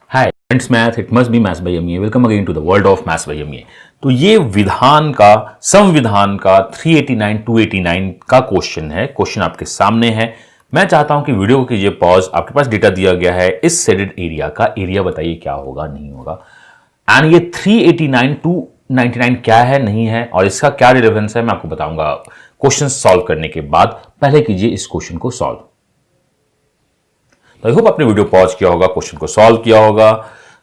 Hi friends, math it must be maths by MA. Welcome again to the world of maths by MA. तो ये विधान का संविधान का 389 289 का क्वेश्चन है। क्वेश्चन आपके सामने है। मैं चाहता हूं कि वीडियो को कीजिए पॉज। आपके पास डेटा दिया गया है, इस शेडेड एरिया का एरिया बताइए क्या होगा, नहीं होगा। एंड ये 389 299 क्या है, नहीं है, और इसका क्या रिलेवेंस है मैं आपको बताऊंगा क्वेश्चन सॉल्व करने के बाद। पहले कीजिए इस क्वेश्चन को सॉल्व। तो आई होप आपने वीडियो पॉज किया होगा, क्वेश्चन को सॉल्व किया होगा।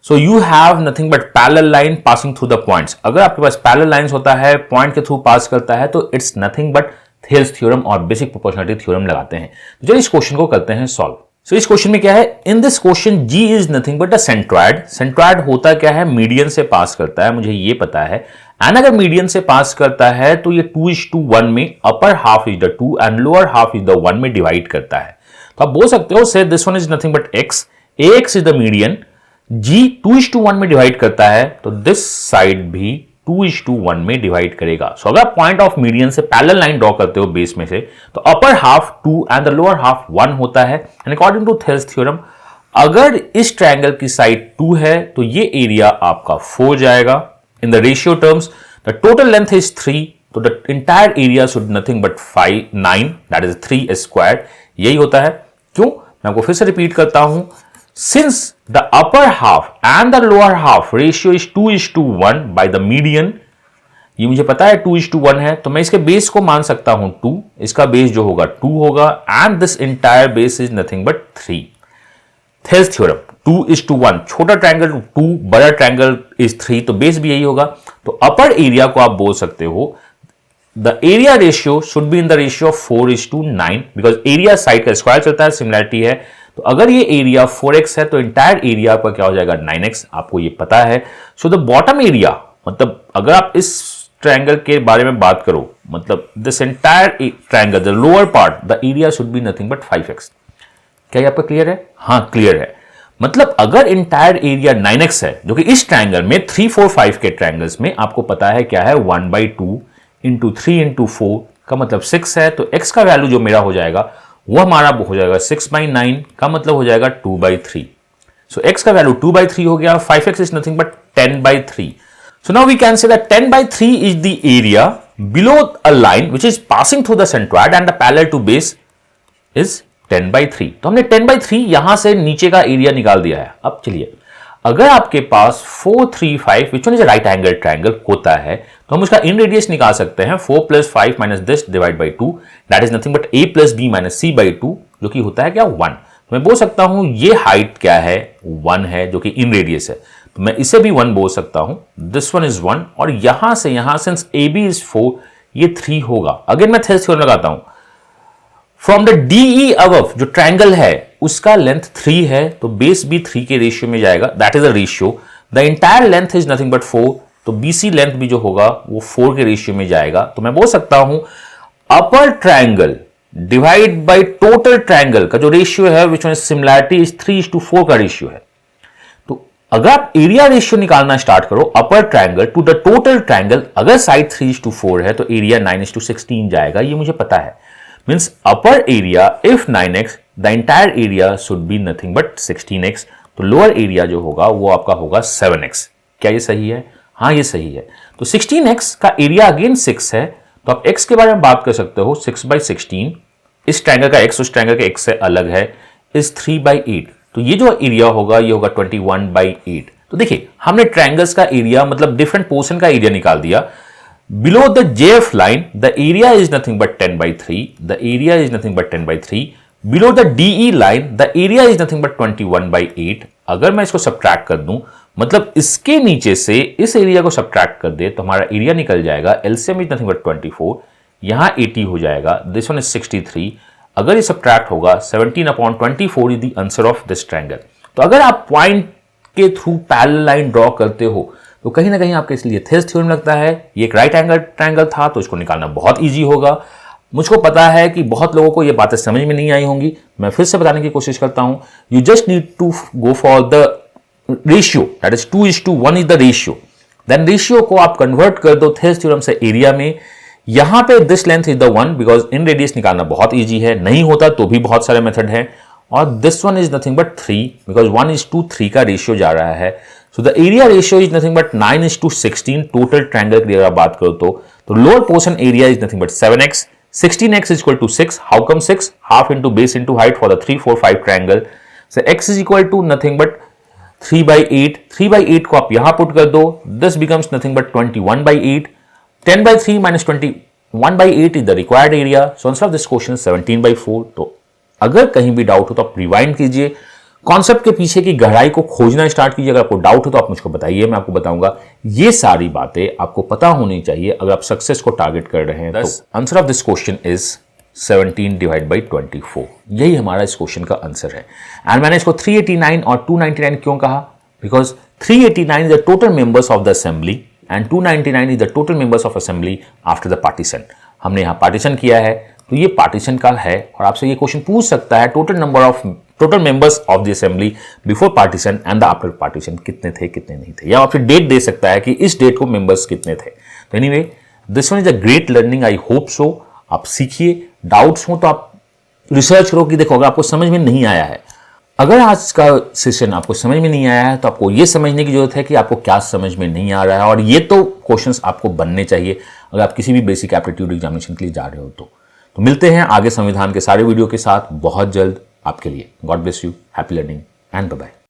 So you have nothing but parallel line passing through the points. अगर आपके पास पैरेलल लाइंस होता है, पॉइंट के थ्रू पास करता है, तो it's nothing but Thales theorem और बेसिक प्रोपोर्शनलिटी थ्योरम लगाते हैं। तो चलिए इस क्वेश्चन को करते हैं सॉल्व। सो इस क्वेश्चन में क्या है, in this question G is nothing but a centroid. Centroid होता क्या है, मीडियन से पास करता है, मुझे ये पता है। एंड अगर मीडियन से पास करता है तो ये 2:1 में upper half is the 2 and lower half is the 1 में डिवाइड करता है। तो आप बोल सकते हो so this one is nothing but X, X is the median, G 2:1 में डिवाइड करता है तो दिस साइड भी 2:1 में डिवाइड करेगा। सो अगर आप पॉइंट ऑफ मीडियन से पैरेलल लाइन ड्रॉ करते हो बेस में से, तो upper half 2 and the lower half 1 होता है। And according to Thales theorem, अगर इस ट्रायंगल की साइड 2 है तो ये एरिया आपका 4 जाएगा। In the ratio terms the total length is 3, तो the entire area should nothing but 9, that is 3 square. यही होता है। क्यों, मैं आपको फिर से रिपीट करता हूं, since the upper half and the lower half ratio is 2:1 by the median, ये मुझे पता है 2:1 है, तो मैं इसके बेस को मान सकता हूं 2, इसका बेस जो होगा 2 होगा, and this entire base is nothing but 3। Thales theorem 2:1, छोटा ट्रायंगल 2, बड़ा ट्रायंगल इज 3, तो बेस भी यही होगा। तो अपर एरिया को आप बोल सकते हो the area ratio should be in the ratio of 4:9 because area side का स्क्वायर चलता है, सिमिलरिटी है। तो अगर ये एरिया 4x है तो इंटायर एरिया आपका क्या हो जाएगा 9x, आपको ये पता है। सो द बॉटम एरिया, मतलब अगर आप इस ट्रायंगल के बारे में बात करो, मतलब this entire triangle the lower part the area should be nothing but 5x। क्या ये आपका क्लियर है? हाँ क्लियर है। मतलब अगर इंटायर एरिया 9x है, जो कि इस ट्रायंगल में 3 4 5 के ट्रायंगल्स में आपको पता है क्या है, 1/2 इंटू 3 इंटू 4 का मतलब 6 है, तो x का वैल्यू जो मेरा हो जाएगा वो हमारा हो जाएगा 6/9 का मतलब हो जाएगा 2/3। सो x का वैल्यू 2/3 हो गया। 5x is nothing but 10/3। So now we can say that 10/3 is the area below a line which is passing through the centroid and the parallel to base is 10/3। तो हमने 10/3 यहां से नीचे का एरिया निकाल दिया है। अब चलिए, अगर आपके पास 4 3 5 which one is right angle triangle होता है, तो हम उसका इन रेडियस निकाल सकते हैं 4 + 5 - this divide by 2, that is nothing but a + b - c/2, जो कि होता है क्या 1। तो मैं बोल सकता हूं ये हाइट क्या है 1 है, जो कि इन रेडियस है, तो मैं इसे भी 1 बोल सकता हूं। दिस वन इज 1, और यहां से यहां सिंस ab इज 4, ये 3 होगा। अगेन मैं थेल्स थ्योरम लगाता हूं, फ्रॉम द DE अबव जो ट्रायंगल है उसका लेंथ 3 है, तो बेस भी 3 के रेशियो में जाएगा, that is a ratio. The entire length is nothing but 4, तो BC लेंथ भी जो होगा वो 4 के रेशियो में जाएगा। तो मैं बोल सकता हूं upper triangle divide by total triangle का जो रेशियो है विच वन सिमिलरिटी इज 3:4 का रेशियो है। तो अगर आप एरिया रेशियो निकालना स्टार्ट करो upper triangle to the total triangle, अगर साइड 3:4 है तो एरिया 9:16 जाएगा, ये मुझे पता है। Means upper area if 9x, the entire area should be nothing but 16x, तो लोअर एरिया जो होगा वो आपका होगा 7x। क्या ये सही है? हाँ ये सही है। तो 16x का एरिया अगेन 6 है, तो आप x के बारे में बात कर सकते हो 6/16, इस ट्रायंगल का x उस ट्रायंगल के x से अलग है, इस 3/8, तो ये जो एरिया होगा ये होगा 21/8। तो देखिए हमने ट्रायंगल्स का एरिया मतलब डिफरेंट पोर्शन का एरिया निकाल दिया। Below the JF line, the area is nothing but 10/3. The area is nothing but 10/3. Below the DE line, the area is nothing but 21/8. अगर मैं इसको सब्ट्रैक्ट कर दूं, मतलब इसके नीचे से इस एरिया को सब्ट्रैक्ट कर दे, तो हमारा एरिया निकल जाएगा LCM is nothing but 24. यहां 80 हो जाएगा, this one is 63. अगर ये सब्ट्रैक्ट होगा 17/24 is the answer of this triangle. तो अगर आप पॉइंट के थ्रू पैरेलल लाइन ड्रॉ करते हो तो कहीं ना कहीं आपके इसलिए थेल्स थ्योरम लगता है। ये एक राइट एंगल ट्रायंगल था, तो इसको निकालना बहुत इजी होगा। मुझको पता है कि बहुत लोगों को ये बातें समझ में नहीं आई होंगी, मैं फिर से बताने की कोशिश करता हूं। You just need to go for the ratio, that is 2:1 is the ratio. Then ratio को आप कन्वर्ट कर दो थेल्स थ्योरम से एरिया में। यहां पे this length is the 1 because in radius निकालना बहुत ईजी है, नहीं होता तो भी बहुत सारे मेथड है। और this one is nothing but 3 because 1:3 का रेशियो जा रहा है. So the area ratio is nothing but 9:16 total triangle की अगर आप बात करो तो lower portion area is nothing but 7x. 16x is equal to 6. How come 6? Half into base into height for the 3, 4, 5 triangle. So x is equal to nothing but 3/8. 3/8 को आप यहां put कर दो. This becomes nothing but 21/8. 10/3 minus 21/8 is the required area. So answer of this question is 17/4. तो अगर कहीं भी doubt हो तो आप रिवाइंड कीजिए, कॉन्सेप्ट के पीछे की गहराई को खोजना स्टार्ट कीजिए. अगर आपको डाउट हो तो आप मुझको बताइए, मैं आपको बताऊंगा. ये सारी बातें आपको पता होनी चाहिए अगर आप सक्सेस को टारगेट कर रहे हैं. तो answer of this question is 17 divide by 24. यही हमारा इस क्वेश्चन का आंसर है. एंड मैंने इसको 389 और 299 क्यों कहा? Because 389 is the total members of the assembly and 299 is the total members of assembly after the partition. हमने यहां पार्टीशन किया है तो ये पार्टीशन का है. और आपसे ये क्वेश्चन पूछ सकता है total members of the assembly before partition and the after partition कितने थे कितने नहीं थे, या आपसे डेट दे सकता है कि इस डेट को मेंबर्स कितने थे. तो anyway this one is a great learning. I hope so आप सीखिए. डाउट्स हो तो आप रिसर्च करो कि देखो अगर आपको समझ में नहीं आया है, अगर आज का सेशन आपको समझ में नहीं आया है तो आपको ये समझने की जरूरत है कि आपको क्या समझ में नहीं आ रहा है. और ये तो क्वेश्चंस आपको बनने चाहिए अगर आप किसी भी बेसिक एप्टीट्यूड एग्जामिनेशन के लिए जा रहे हो. तो मिलते हैं आगे संविधान के सारे वीडियो के साथ बहुत जल्द आपके लिए. God bless you, happy learning and bye bye.